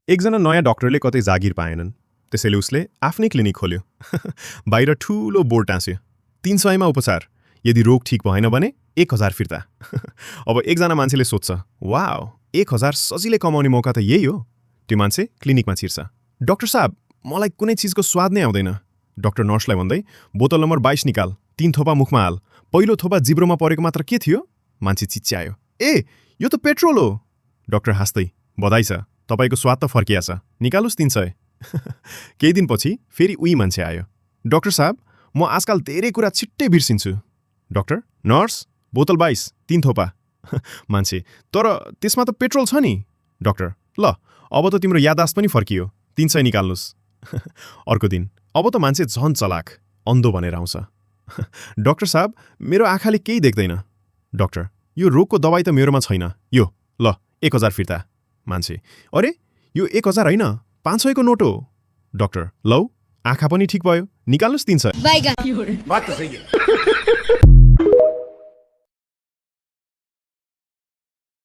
एकजना नयाँ डाक्टरले कतै जागिर पाएनन्, त्यसैले उसले आफ्नै क्लिनिक खोल्यो। बाहिर ठूलो बोर्ड टाँस्यो, 300 मा उपचार, यदि रोग ठीक भएन भने 1000 फिर्ता। अब एकजना मान्छेले सोध्छ, वाउ, 1000 सजिलै कमाउने मौका त यही हो। त्यो मान्छे क्लिनिकमा छिर्छ, डाक्टर साहब, मलाई कुनै चिजको स्वाद नै आउँदैन। डाक्टर नर्सलाई भन्दै, बोतल नम्बर 22 निकाल, 3 थोपा मुखमा हाल, पहिलो थोपा जिब्रोमा परेको मात्र के थियो? मान्छे चिच्यायो, ए, यो त पेट्रोल हो। डाक्टर हाँस्दै, बधाई छ, तपाईको स्वाद त फर्किया छ, निकालोस् 300। केही दिनपछि फेरि उही मान्छे आयो, डाक्टर साहब, म आजकल धेरै कुरा छिट्टै बिर्सिन्छु। डाक्टर, नर्स, बोतल 22, 3 थोपा। मान्छे, तर त्यसमा त पेट्रोल छ नि। डाक्टर, ल, अब त तिम्रो याददाश्त पनि फर्कियो, 300 निकाल्नुस्। अर्को दिन, अब त मान्छे झन चलाक, अन्धो भनेर आउँछ। डाक्टर साहब, मेरो आँखाले केही देख्दैन। डाक्टर, यो रोगको दबाई त मेरोमा छैन, यो, ल, 1000 फिर्ता। मान्छे, अरे, यो 1000 होइन, 500 को नोट हो। डाक्टर, लौ, आँखा पनि ठीक भयो, निकाल्नुस् 300।